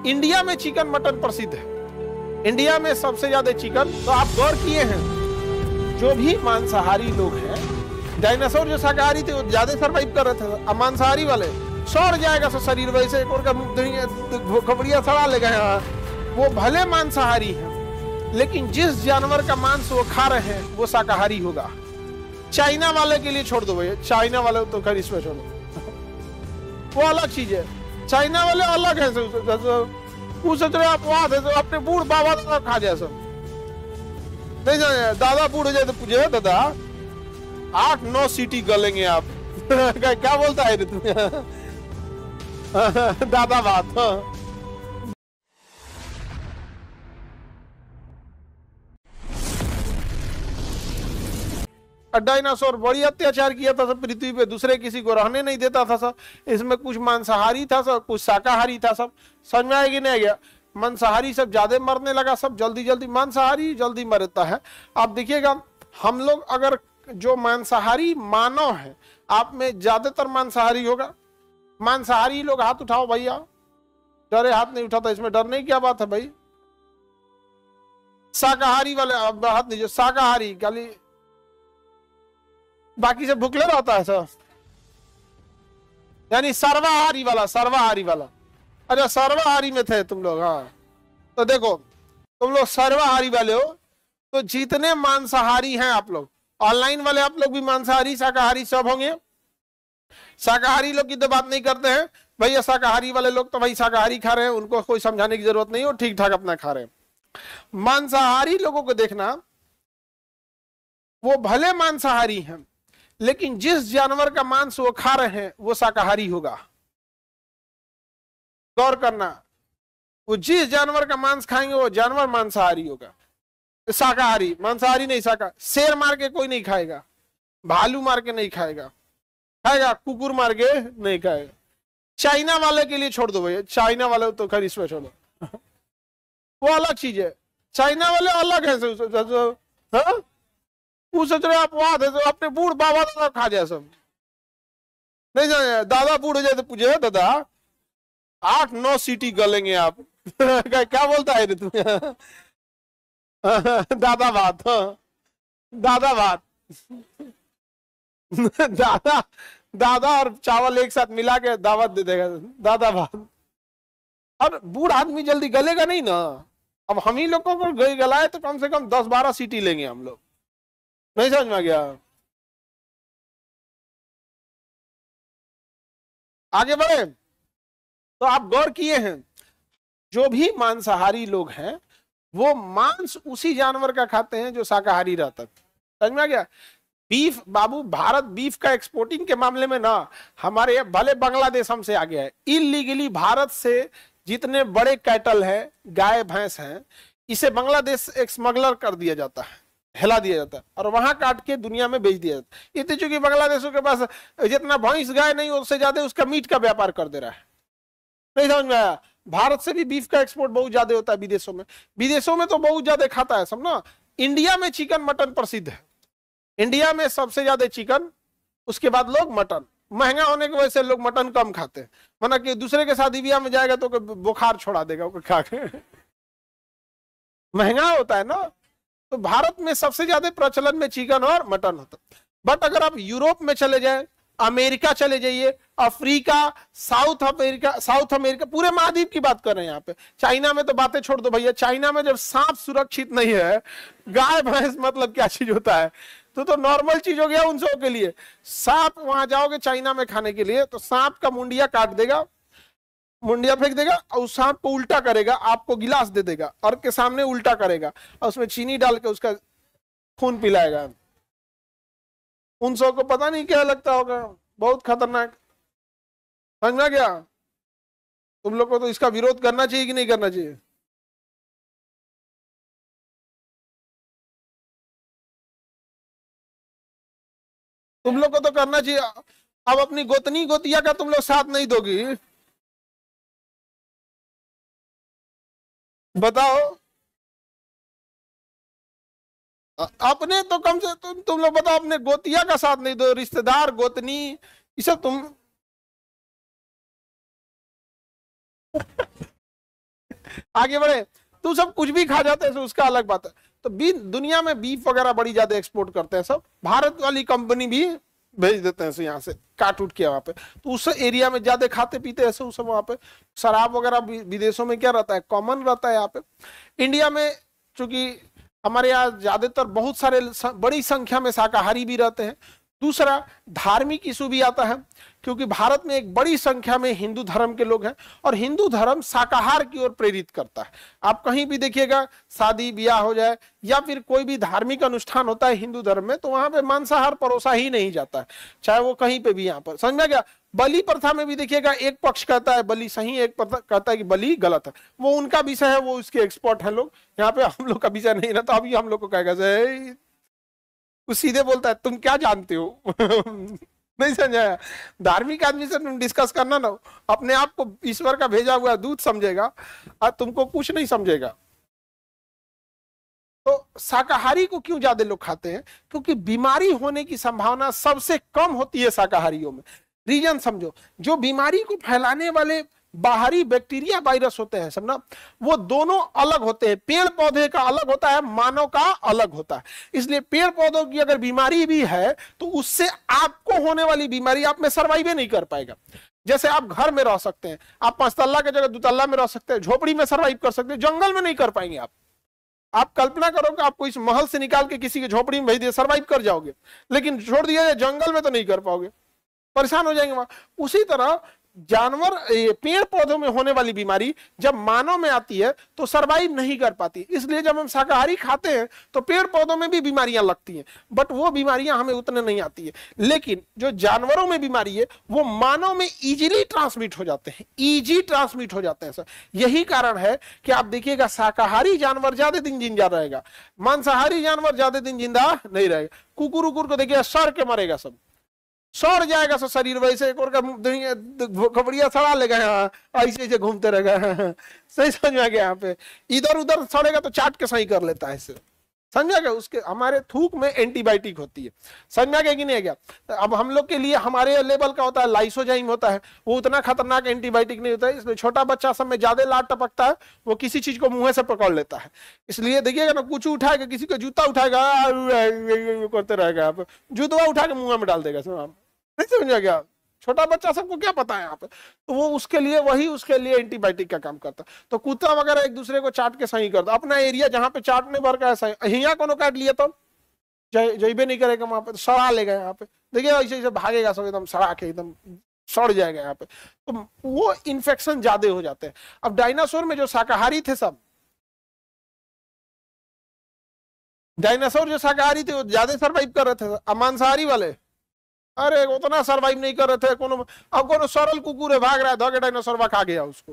India में chicken mutton प्रसिद्ध है। इंडिया में सबसे ज्यादा चिकन। तो आप गौर किए हैं, जो भी मांसाहारी लोग हैं, डायनासोर जो शाकाहारी थे वो ज्यादा सर्वाइव कर रहे थे, अब मांसाहारी वाले सड़ जाएगा सब शरीर, वैसे खबड़िया सड़ा लेगा यहाँ। वो भले मांसाहारी हैं, लेकिन जिस जानवर का मांस वो खा रहे हैं वो शाकाहारी होगा। चाइना वाले के लिए छोड़ दो भैया, चाइना वाले तो खैर इसमें छोड़ो, वो अलग चीज है। चाइना वाले अलग है। पूछ रहे आप वहां थे तो अपने बूढ़ बाबा दादा खा जाए सब, नहीं जाए दादा बूढ़ हो जाए तो पूछे दादा 8-9 सीटी गलेंगे आप। क्या बोलता है तुम्हें दादा बात। डायनासोर बड़ी अत्याचार किया था सब पृथ्वी पे, दूसरे किसी को रहने नहीं देता था सब। इसमें कुछ मांसाहारी था सब, कुछ शाकाहारी था सब। समझ में आया कि नहीं आया? मांसाहारी सब ज्यादा मरने लगा, सब जल्दी जल्दी मांसाहारी जल्दी मरता है। आप देखिएगा, हम लोग अगर जो मांसाहारी मानव है, आप में ज्यादातर मांसाहारी होगा। मांसाहारी लोग हाथ उठाओ भैया। डरे हाथ नहीं उठाता, इसमें डरने की क्या बात है भाई? शाकाहारी वाले हाथ नहीं, शाकाहारी खाली, बाकी से भूखले रहता है सर। यानी सर्वाहारी वाला, सर्वाहारी वाला। अच्छा सर्वाहारी में थे तुम लोग? हाँ, तो देखो तुम लोग सर्वाहारी वाले हो। तो जितने मांसाहारी हैं आप लोग, ऑनलाइन वाले आप लोग भी मांसाहारी शाकाहारी सब होंगे। शाकाहारी लोग की तो बात नहीं करते हैं भैया, शाकाहारी वाले लोग तो भाई शाकाहारी खा रहे हैं, उनको कोई समझाने की जरूरत नहीं है, ठीक ठाक अपना खा रहे हैं। मांसाहारी लोगों को देखना, वो भले मांसाहारी हैं, लेकिन जिस जानवर का मांस वो खा रहे हैं वो शाकाहारी होगा। गौर करना, वो जिस जानवर का मांस खाएंगे वो जानवर मांसाहारी होगा। शाकाहारी, मांसाहारी नहीं शाकाहारी। शेर मार के कोई नहीं खाएगा, भालू मार के नहीं खाएगा, खाएगा कुकुर मार के नहीं खाएगा। चाइना वाले के लिए छोड़ दो भैया, चाइना वाले तो खैर इसमें छोड़ो, वो अलग चीज है। चाइना वाले अलग है। हाँ? पूछ रहे आप वहां थे तो अपने बूढ़ बाबा दादा खा जाए सब, नहीं जाए दादा बूढ़ हो जाए तो पूछे दादा 8-9 सीटी गलेंगे आप। क्या बोलता है तुम्हें दादा बात। दादा बात। दादा दादा और चावल एक साथ मिला के दावत दे देगा, दादा बात। और बूढ़ आदमी जल्दी गलेगा नहीं ना। अब हम ही लोगों को गलाए तो कम से कम 10-12 सीटी लेंगे हम लोग। नहीं समझ में गया? आगे बढ़े तो आप गौर किए हैं, जो भी मांसाहारी लोग हैं वो मांस उसी जानवर का खाते हैं जो शाकाहारी रहता है। समझ में आ गया? बीफ बाबू, भारत बीफ का एक्सपोर्टिंग के मामले में ना हमारे भले बांग्लादेश हमसे आगे है। इलीगली भारत से जितने बड़े कैटल है, गाय भैंस हैं, इसे बांग्लादेश एक स्मगलर कर दिया जाता है, हिला दिया जाता है और वहां काट के दुनिया में बेच दिया जाता है। इतने चूंकि बांग्लादेशों के पास जितना भैंस गाय नहीं, उससे ज्यादा उसका मीट का व्यापार कर दे रहा है। नहीं समझ में आया? भारत से भी बीफ का एक्सपोर्ट बहुत ज्यादा होता है विदेशों में। विदेशों में तो बहुत ज्यादा खाता है सब ना। इंडिया में चिकन मटन प्रसिद्ध है। इंडिया में सबसे ज्यादा चिकन, उसके बाद लोग मटन। महंगा होने की वजह से लोग मटन कम खाते हैं, वरना कि दूसरे के शादी ब्याह में जाएगा तो बुखार छोड़ा देगा खा के। महंगा होता है ना। तो भारत में सबसे ज्यादा प्रचलन में चिकन और मटन होता है। बट अगर आप यूरोप में चले जाए, अमेरिका चले जाइए, अफ्रीका, साउथ अमेरिका, पूरे महाद्वीप की बात कर रहे हैं यहाँ पे। चाइना में तो बातें छोड़ दो भैया। चाइना में जब सांप सुरक्षित नहीं है, गाय भैंस मतलब क्या चीज होता है, तो नॉर्मल चीज हो गया उन सबों के लिए। सांप, वहां जाओगे चाइना में खाने के लिए तो सांप का मुंडिया काट देगा, मुंडिया फेंक देगा और उस सांप को उल्टा करेगा, आपको गिलास दे देगा और के सामने उल्टा करेगा और उसमें चीनी डाल के उसका खून पिलाएगा। उन सब को पता नहीं क्या लगता होगा, बहुत खतरनाक। समझ में गया? तुम लोग को तो इसका विरोध करना चाहिए कि नहीं करना चाहिए? तुम लोग को तो करना चाहिए। अब अपनी गोतनी गोतिया का तुम लोग साथ नहीं दोगी, बताओ। अपने तो कम से तुम लोग बताओ, अपने गोतिया का साथ नहीं दो, रिश्तेदार गोतनी ये सब तुम आगे बढ़े, तो सब कुछ भी खा जाते हैं, उसका अलग बात है। तो दुनिया में बीफ वगैरह बड़ी ज्यादा एक्सपोर्ट करते हैं सब, भारत वाली कंपनी भी भेज देते हैं यहाँ से काट उठ के वहां पे, तो उस एरिया में ज्यादा खाते पीते ऐसे उस वहां पे। शराब वगैरह विदेशों में क्या रहता है, कॉमन रहता है। यहाँ पे इंडिया में चूंकि हमारे यहाँ ज्यादातर बहुत सारे बड़ी संख्या में शाकाहारी भी रहते हैं। दूसरा धार्मिक इशू भी आता है, क्योंकि भारत में एक बड़ी संख्या में हिंदू धर्म के लोग हैं और हिंदू धर्म शाकाहार की ओर प्रेरित करता है। आप कहीं भी देखिएगा, शादी ब्याह हो जाए या फिर कोई भी धार्मिक अनुष्ठान होता है हिंदू धर्म में, तो वहां पे मांसाहार परोसा ही नहीं जाता है, चाहे वो कहीं पे भी। यहाँ पर समझा गया। बलि प्रथा में भी देखिएगा, एक पक्ष कहता है बलि सही, एक कहता है कि बलि गलत है। वो उनका विषय है, वो उसके एक्सपर्ट है लोग। यहाँ पे हम लोग का विषय नहीं रहता। अभी हम लोग को कहेगा, वो सीधे बोलता है तुम क्या जानते हो नहीं समझाया। धार्मिक आदमी से तुम डिस्कस करना ना, अपने आप को ईश्वर का भेजा हुआ दूत समझेगा और तुमको कुछ नहीं समझेगा। तो शाकाहारी को क्यों ज्यादा लोग खाते हैं? क्योंकि बीमारी होने की संभावना सबसे कम होती है शाकाहारियों में। रीजन समझो, जो बीमारी को फैलाने वाले बाहरी बैक्टीरिया वायरस होते हैं सब ना, वो दोनों अलग होते हैं। पेड़ पौधे का अलग होता है, मानव का अलग होता है। इसलिए पेड़ पौधों की अगर बीमारी भी है तो उससे आपको होने वाली बीमारी आप में सर्वाइव नहीं कर पाएगा। जैसे आप घर में रह सकते हैं, आप 5 तल्ला की जगह 2 तल्ला में रह सकते हैं, झोपड़ी में सर्वाइव कर सकते हैं, जंगल में नहीं कर पाएंगे आप कल्पना करो कि आपको इस महल से निकाल के किसी की झोपड़ी में भेज दिया, सर्वाइव कर जाओगे, लेकिन छोड़ दिया जंगल में तो नहीं कर पाओगे, परेशान हो जाएंगे वहां। उसी तरह जानवर, पेड़ पौधों में होने वाली बीमारी जब मानव में आती है तो सरवाइव नहीं कर पाती। इसलिए जब हम शाकाहारी खाते हैं तो पेड़ पौधों में भी बीमारियां लगती हैं, बट वो बीमारियां हमें उतने नहीं आती है। लेकिन जो जानवरों में बीमारी है वो मानव में इजीली ट्रांसमिट हो जाते हैं, इजी ट्रांसमिट हो जाते हैं सर। यही कारण है कि आप देखिएगा शाकाहारी जानवर ज्यादा दिन जिंदा रहेगा, मांसाहारी जानवर ज्यादा दिन जिंदा नहीं रहेगा। कुकुर उकुर को देखिए सड़ के मरेगा, सब सड़ जाएगा सब शरीर, वैसे एक और खबड़िया सड़ा लेगा, यहाँ ऐसे ऐसे घूमते रहेगा सही समझ में आ गया। यहाँ पे इधर उधर सड़ेगा तो चाट के सही कर लेता है इससे, समझा गया। उसके हमारे थूक में एंटीबायोटिक होती है, समझ में आ गया कि नहीं गया। अब हम लोग के लिए हमारे लेवल का होता है लाइसोजाइम होता है, वो उतना खतरनाक एंटीबायोटिक नहीं होता है। इसलिए छोटा बच्चा सब में ज्यादा लाट टपकता है, वो किसी चीज को मुंह से पकड़ लेता है। इसलिए देखिएगा ना, कुछ उठाएगा, किसी का जूता उठाएगा करते रहेगा, आप जूतवा उठा के मुंह में डाल देगा, नहीं समझ गया। छोटा बच्चा सबको क्या पता है यहाँ पे, तो वो उसके लिए एंटीबायोटिक का काम करता। तो कुत्ता वगैरह एक दूसरे को चाट के सही करता, अपना एरिया जहाँ पे चाटने भर का है, यहाँ कोनो काट लिया तो जैबे नहीं करेगा वहां पे, तो सड़ा लेगा। यहाँ पे देखिए ऐसे ऐसे भागेगा सब, एकदम सड़ा के एकदम सड़ जाएगा यहाँ पे, तो वो इन्फेक्शन ज्यादा हो जाते हैं। अब डायनासोर में जो शाकाहारी थे सब, डायनासोर जो शाकाहारी थे वो ज्यादा सर्वाइव कर रहे थे, मांसाहारी वाले अरे उतना सर्वाइव नहीं कर रहे थे। अब कोनो सरल कुकुर है भाग रहा है, धोके डायनासोर खा गया उसको,